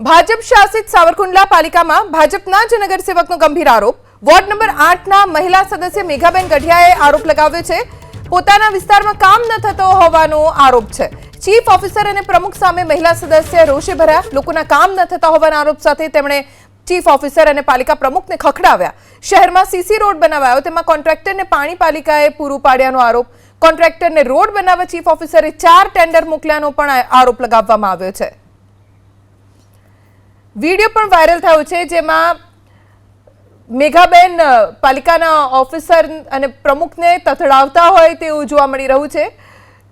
ભાજપ શાસિત સાવરકુંડલા પાલિકામાં ભાજપના જ નગરસેવકનો ગંભીર આરોપ। વોર્ડ નંબર 8ના મહિલા સદસ્ય મેઘાબેન ગઢિયાએ આરોપ લગાવ્યો છે। પોતાના વિસ્તારમાં કામ ન થતો હોવાનો આરોપ છે। ચીફ ઓફિસર અને પ્રમુખ સામે મહિલા સદસ્ય રોષે ભર્યા। લોકોના કામ ન થતા હોવાના આરોપ સાથે તેમણે ચીફ ઓફિસર અને પાલિકા પ્રમુખને ખખડાવ્યા। શહેરમાં સીસી રોડ બનાવાયો, તેમાં કોન્ટ્રાક્ટરને પાણી પાલિકાએ પૂરું પાડ્યાનો આરોપ। કોન્ટ્રાક્ટરને રોડ બનાવવા ચીફ ઓફિસરે 4 ટેન્ડર મોકલ્યાનો પણ આરોપ લગાવવામાં આવ્યો છે। वीडियो पण वायरल थयो छे, जेमां मेघाबेन पालिकाना ऑफिसर अने प्रमुखने तथडावता होय तेवुं जोवा मळी रह्युं छे।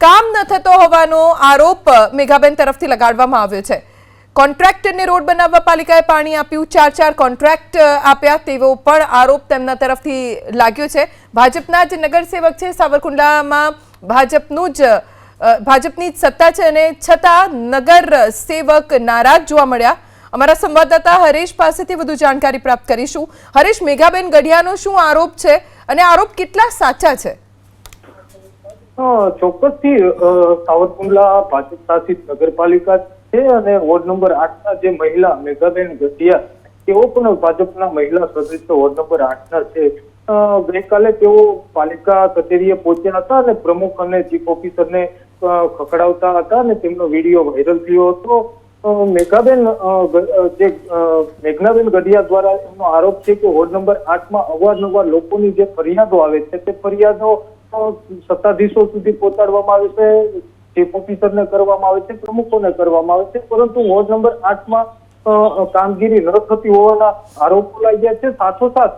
काम न थतो होवानो आरोप मेघाबेन तरफथी लगाडवामां आव्यो छे। कॉन्ट्राक्टरने रोड बनाववा पालिकाए पाणी आप्युं, 4 कॉन्ट्राक्ट आप्या तेवो पण आरोप तेमना तरफथी लाग्यो छे। भाजपना ज नगरसेवक छे, सावरकुंडलामां भाजपनी ज सत्ता छे अने छतां नगर सेवक नाराज जोवा मळ्या। અમારા સંવાદદાતા હરેશ પાસેથી વધુ જાણકારી પ્રાપ્ત કરીશું। હરેશ, મેઘાબેન ગઢિયાનો શું આરોપ છે અને આરોપ કેટલા સાચા છે? ચોક્કસથી સાવરકુંડલા ભાજપ શાસિત નગરપાલિકા છે અને વોર્ડ નંબર 8ના જે મહિલા મેઘાબેન ગઢિયા તેઓ પણ ભાજપના મહિલા સદસ્ય વોર્ડ નંબર 8ના છે। ગઈકાલે તેઓ પાલિકા કચેરીએ પહોંચ્યા હતા અને પ્રમુખ અને ચીફ ઓફિસરને ખખડાવતા હતા અને તેમનો વિડીયો વાયરલ થયો હતો। મેઘાબેન ગઢિયા દ્વારા એમનો આરોપ છે કે વોર્ડ નંબર 8માં અવારનવાર લોકોની જે ફરિયાદો આવે છે તે ફરિયાદો સત્તાધીશો સુધી પહોંચાડવામાં આવે છે, ચીફ ઓફિસરને કરવામાં આવે છે, પ્રમુખોને કરવામાં આવે છે, પરંતુ વોર્ડ નંબર 8માં કામગીરી ન થતી હોવાના આરોપો લાગ્યા છે। સાથોસાથ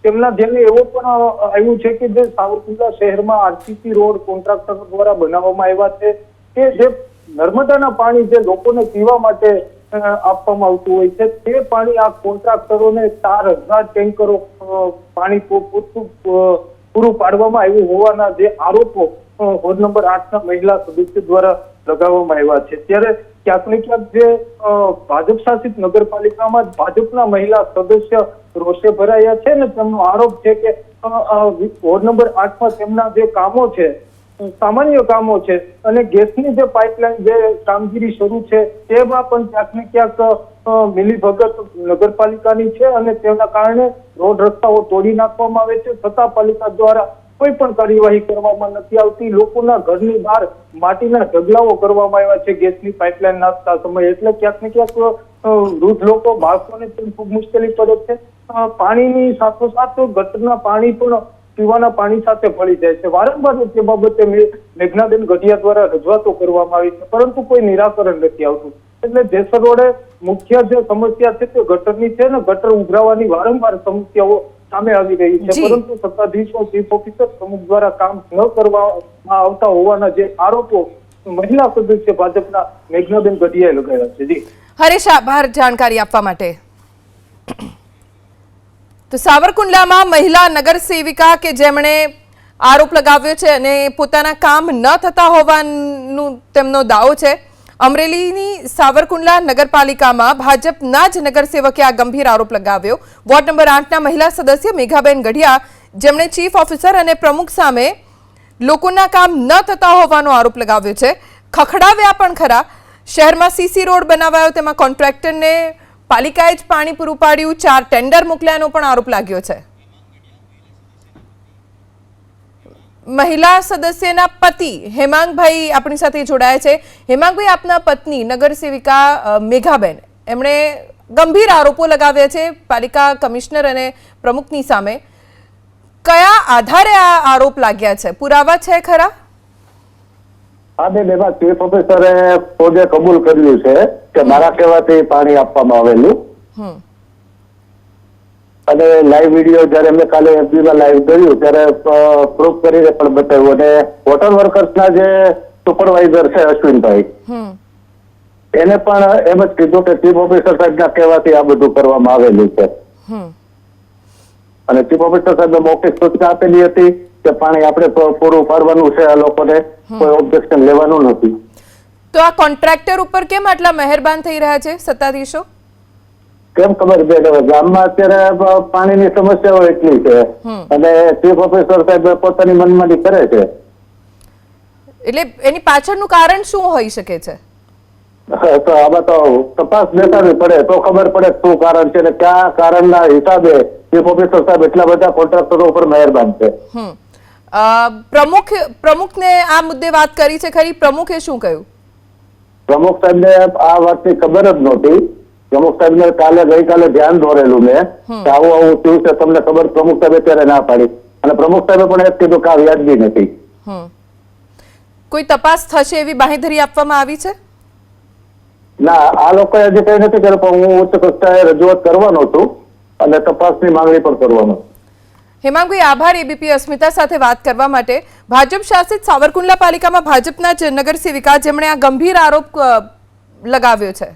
તેમના ધ્યાને એવો પણ આવ્યું છે કે જે સાવરકુંડલા શહેરમાં આરસીસી રોડ કોન્ટ્રાક્ટર દ્વારા બનાવવામાં આવ્યા છે કે જે નર્મદાના પાણી જે લોકોને પીવા માટે આપવામાં આવતું હોય છે તે પાણી આ કોન્ટ્રાક્ટરોને 4000 ટેન્કરો પાણી પૂરું પાડવામાં આવ્યું હોવાના જે આરોપો વોર્ડ નંબર 8ના મહિલા સદસ્ય દ્વારા લગાવવામાં આવ્યા છે। ત્યારે ક્યાંક ને ક્યાંક જે ભાજપ શાસિત નગરપાલિકામાં ભાજપના મહિલા સદસ્ય રોષે ભરાયા છે ને તેમનો આરોપ છે કે વોર્ડ નંબર 8માં તેમના જે કામો છે સામાન્ય કામો છે અને ગેસની જે પાઇપલાઇન જે કામગીરી શરૂ છે તેમાં પણ ક્યાંક ને ક્યાંક મિલીભગત નગરપાલિકાની છે અને તેના કારણે રોડ રસ્તાઓ તોડી નાખવામાં આવે છે, છતાં પાલિકા દ્વારા કોઈ પણ કાર્યવાહી કરવામાં નથી આવતી। લોકોના ઘરની બહાર માટીના ઢગલાઓ કરવામાં આવ્યા છે ગેસની પાઇપલાઇન નાખતા સમયે, એટલે ક્યાંક ને ક્યાંક વૃદ્ધ લોકો, બાળકોને પણ ખૂબ મુશ્કેલી પડે છે। પાણીની સાથોસાથ ગટરના પાણી પણ પીવાના પાણી સાથે ભળી જાય છે। વારંવાર તે બાબતે મેઘનાબેન ગઢિયા દ્વારા રજૂઆતો કરવામાં આવી છે, પરંતુ કોઈ નિરાકરણ નથી આવતું। એટલે જેસર રોડે મુખ્ય જે સમસ્યા છે તે ગટરની છે ને ગટર ઉભરાવાની વારંવાર સમસ્યાઓ સામે આવી રહી છે, પરંતુ સત્તાધીશો, ચીફ ઓફિસર, પ્રમુખ દ્વારા કામ ન કરવામાં આવતા હોવાના જે આરોપો મહિલા સદસ્ય ભાજપના મેઘનાબેન ગઢિયાએ લગાવ્યા છે। જી હરેશ, આભાર જાણકારી આપવા માટે। तो सावरकुंडलामां महिला नगर सेविका के जेमणे आरोप लगाव्यो छे अने पोताना काम न थता होवानो तेमनो दावो छे। अमरेलीनी सावरकुंडला नगरपालिकामां भाजपना ज नगरसेवके आ गंभीर आरोप लगाव्यो। वोर्ड नंबर 8ना महिला सदस्य मेघाबेन गढ़िया जेमणे चीफ ऑफिसर अने प्रमुख सामे लोकोना काम न थता होवानो आरोप लगाव्यो छे। खखडाव्या पण खरा। शहेरमां सीसी रोड बनावायो, तेमां कॉन्ट्राक्टरने पालिकाए ज पाणी पूरुं पाड्युं, 4 टेन्डर मोकल्यानो पण आरोप लाग्यो छे। महिला सदस्यना पति हेमांगभाई आपणी साथे जोडाया छे। हेमांगभाई, आपना पत्नी नगरसेविका मेघाबेन एमणे गंभीर आरोपो लगाव्या छे पालिका कमिश्नर अने प्रमुखनी सामे। कया आधारे आ आरोप लाग्या छे? पुरावा छे खरा? હા બેન, એમાં ચીફ ઓફિસરે પોતે કબૂલ કર્યું છે કે મારા કહેવાથી પાણી આપવામાં આવેલું અને લાઈવ વિડીયો જયારે મેં કાલે એફબીમાં લાઈવ કર્યું ત્યારે પ્રૂફ કરીને પણ બતાવ્યું અને વોટર વર્કર્સના જે સુપરવાઇઝર છે અશ્વિનભાઈ એને પણ એમ જ કીધું કે ચીફ ઓફિસર સાહેબના કહેવાથી આ બધું કરવામાં આવેલું છે અને ચીફ ઓફિસર સાહેબે મૌખિક સૂચના આપેલી હતી કે પાણી આપણે પૂરું પાડવાનું છે, આ લોકોને કોઈ ઓબ્જેક્શન લેવાનું નથી। તો આ કોન્ટ્રાક્ટર ઉપર કેમ આટલા મહેરબાન થઈ રહ્યા છે સત્તાધીશો? કેમ ખબર બેન, ગામમાં અત્યારે પાણીની સમસ્યાઓ એટલી છે અને ચીફ ઓફિસર સાહેબ પોતાની મનમાની કરે છે। એટલે એની પાછળનું કારણ શું હોઈ શકે છે? તો આમાં તો તપાસ બેસાડવી પડે તો ખબર પડે શું કારણ છે અને કયા કારણના હિસાબે ચીફ ઓફિસર સાહેબ એટલા બધા કોન્ટ્રાક્ટરો ઉપર મહેરબાન છે. પ્રમુખને આ મુદ્દે વાત કરી છે ખરી? પ્રમુખે શું કહ્યું? પ્રમુખ સાહેબને આ વાતની ખબર જ નહોતી. પ્રમુખ સાહેબને ગઈકાલે ધ્યાન દોરેલું મેં કે આવું આવું થયું છે, તમને ખબર? પ્રમુખ સાહેબે ત્યારે ના પાડી અને પ્રમુખ સાહેબે પણ એ કીધું કે આ વ્યાજબી નથી. કોઈ તપાસ થશે એવી બાંહેધરી આપવામાં આવી છે? ના, આ લોકોએ હજી કઈ નથી કર્યું, પણ હું ઉચ્ચ કક્ષાએ રજૂઆત કરવાનો છું અને તપાસની માંગણી પણ કરવાનો. હેમાંગભાઈ, આભાર એબીપી અસ્મિતા સાથે વાત કરવા માટે. ભાજપ શાસિત સાવરકુંડલા પાલિકામાં ભાજપના જ નગરસેવિકા જેમણે આ ગંભીર આરોપ લગાવ્યો છે.